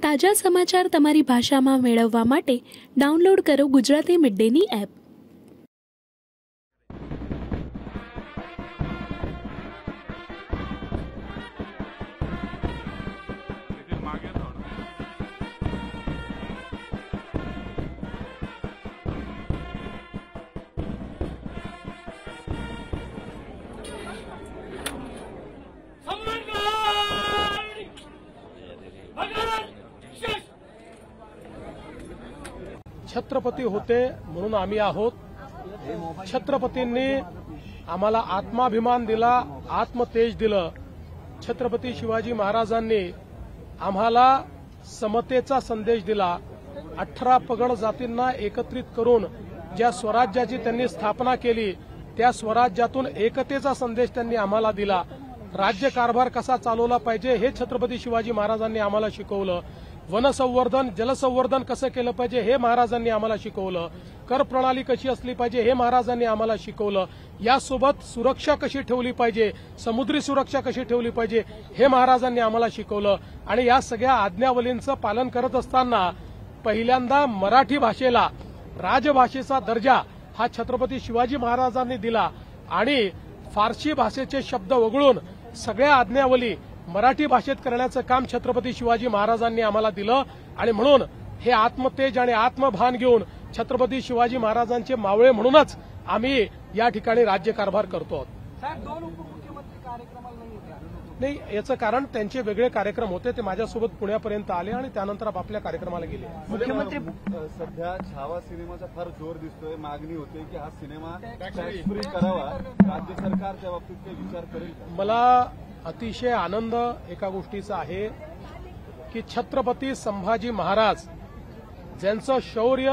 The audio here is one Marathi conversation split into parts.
તાજા સમાચાર તમારી ભાષામાં મેળવવા માટે ડાઉનલોડ કરો ગુજરાતી મિડ ડેની એપ। छत्रपती होते म्हणून आम्ही आहोत। छत्रपतींनी आम्हाला आत्माभिमान दिला, आत्मतेज दिलं। छत्रपती शिवाजी महाराजांनी आम्हाला समतेचा संदेश दिला। 18 पगड जातींना एकत्रित करून ज्या स्वराज्याची त्यांनी स्थापना केली त्या स्वराज्यातून एकतेचा संदेश त्यांनी आम्हाला दिला। राज्यकारभार कसा चालवला पाहिजे हे छत्रपती शिवाजी महाराजांनी आम्हाला शिकवलं। वनसंवर्धन जलसंवर्धन कसं केलं पाहिजे हे महाराजांनी आम्हाला शिकवलं। कर प्रणाली कशी असली पाहिजे हे महाराजांनी आम्हाला शिकवलं। यासोबत सुरक्षा कशी ठेवली पाहिजे, समुद्री सुरक्षा कशी ठेवली पाहिजे हे महाराजांनी आम्हाला शिकवलं। आणि या सगळ्या आज्ञावलींचं पालन करत असताना पहिल्यांदा मराठी भाषेला राजभाषेचा दर्जा हा छत्रपती शिवाजी महाराजांनी दिला आणि फारसी भाषेचे शब्द वगळून सगळ्या आज्ञावली मराठी भाषेत करण्याचं काम छत्रपती शिवाजी महाराजांनी आम्हाला दिलं। आणि म्हणून हे आत्मतेज आणि आत्मभान घेऊन छत्रपती शिवाजी महाराजांचे मावळे म्हणूनच आम्ही या ठिकाणी राज्यकारभार करतो। नाही, याचं कारण त्यांचे वेगळे कार्यक्रम होते, ते माझ्यासोबत पुण्यापर्यंत आले आणि त्यानंतर आपल्या कार्यक्रमाला गेले। मुख्यमंत्री सध्या छावा सिनेमाचा फार जोर दिसतोय, मागणी होते की हा सिनेमा टॅक्स फ्री करावा, राज्य सरकार त्या बाबतीत काही विचार करेल का? मला अतिशय आनंद एका गोष्टीचा आहे की छत्रपती संभाजी महाराज ज्यांचं शौर्य,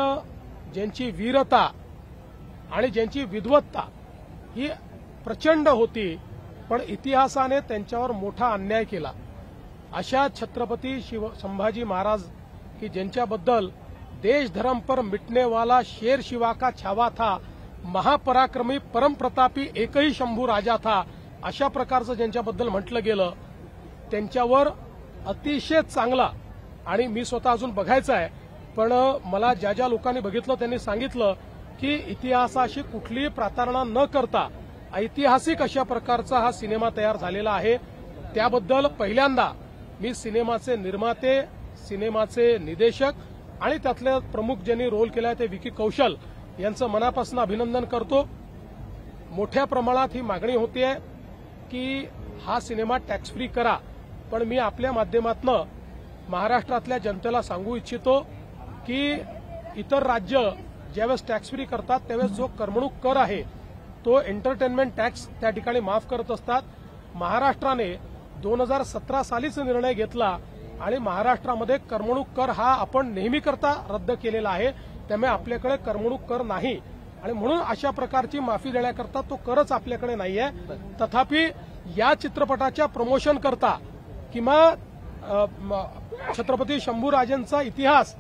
ज्यांची वीरता आणि ज्यांची विद्वत्ता ही प्रचंड होती, पण इतिहासाने त्यांच्यावर मोठा अन्याय केला। अशा छत्रपती संभाजी महाराज की ज्यांच्याबद्दल देश धर्म पर मिटने वाला शेर शिवा का छावा था, महापराक्रमी परमप्रतापी एकही शंभू राजा था, अशा प्रकारचं ज्यांच्याबद्दल म्हटलं गेलं त्यांच्यावर अतिशय चांगला, आणि मी स्वतः अजून बघायचं आहे, पण मला ज्या ज्या लोकांनी बघितलं त्यांनी सांगितलं की इतिहासाशी कुठलीही प्रतारणा न करता ऐतिहासिक अशा प्रकारचा हा सिनेमा तयार झालेला आहे। त्याबद्दल पहिल्यांदा मी सिनेमाचे निर्माते, सिनेमाचे निर्देशक आणि त्यातले प्रमुख ज्यांनी रोल केलाय ते विकी कौशल यांचं मनापासून अभिनंदन करतो। मोठ्या प्रमाणात ही मागणी होतीये की हा सिनेमा टॅक्स फ्री करा, पण मी आपल्या माध्यमातून महाराष्ट्रातल्या जनतेला सांगू इच्छितो की इतर राज्य ज्यावेळेस टॅक्स फ्री करतात त्यावेळेस जो करमणूक कर आहे तो एंटरटेनमेंट टॅक्स त्या ठिकाणी माफ करत असतात। महाराष्ट्राने 2017 सालीच निर्णय घेतला आणि महाराष्ट्रामध्ये करमणूक कर हा आपण नेहमी करता रद्द केलेला आहे, त्यामुळे आपल्याकडे करमणूक कर नाही आणि म्हणून अशा प्रकारची माफी देण्याकरता तो करच आपल्याकडे नाहीये। तथापि या चित्रपटाच्या प्रमोशन करता किंवा छत्रपती शंभूराजेंचा इतिहास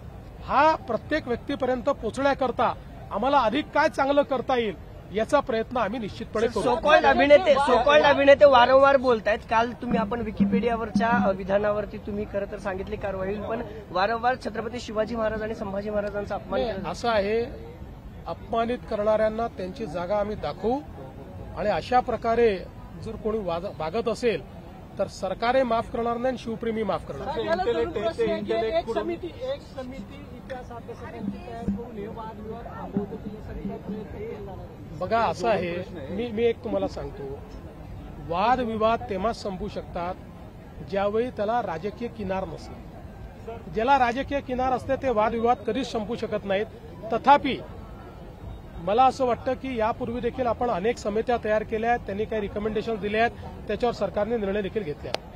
हा प्रत्येक व्यक्तीपर्यंत पोहोचण्याकरता आम्हाला अधिक काय चांगलं करता येईल याचा प्रयत्न आम्ही निश्चितपणे करू। सोकॉल्ड अभिनेते वारंवार बोलतायत। काल तुम्ही आपण विकिपीडियावरच्या विधानावरती तुम्ही खरं तर सांगितली कारवाई, पण वारंवार छत्रपती शिवाजी महाराज आणि संभाजी महाराजांचा अपमान केला। असं आहे, अपमानित करणाऱ्यांना त्यांची जागा आम्ही दाखवू आणि अशा प्रकारे जर कोणी वागत असेल तर सरकारे माफ करणार नाही, शिवप्रेमी माफ करणार। बघा असं आहे, मी एक तुम्हाला सांगतो, वादविवाद तेव्हाच संपू शकतात ज्यावेळी त्याला राजकीय किनार नसेल। ज्याला राजकीय किनार असते ते वादविवाद कधीच संपू शकत नाहीत। तथापि मला असं वाटतं की यापूर्वी देखील आपण अनेक समित्या तयार केल्या आहेत, त्यांनी काही रिकमेंडेशन दिले आहेत, त्याच्यावर सरकारने निर्णय देखील घेतले आहेत।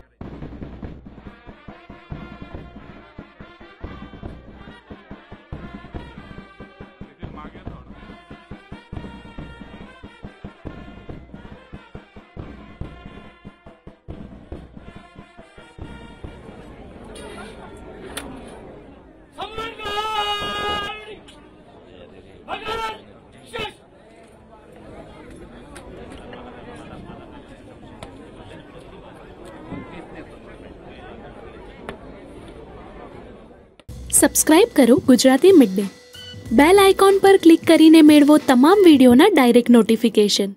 સબસ્ક્રાઇબ કરો Gujarati mid day. Bell icon પર ક્લિક કરીને મેળવો તમામ વિડીયોના ડાયરેક્ટ નોટિફિકેશન.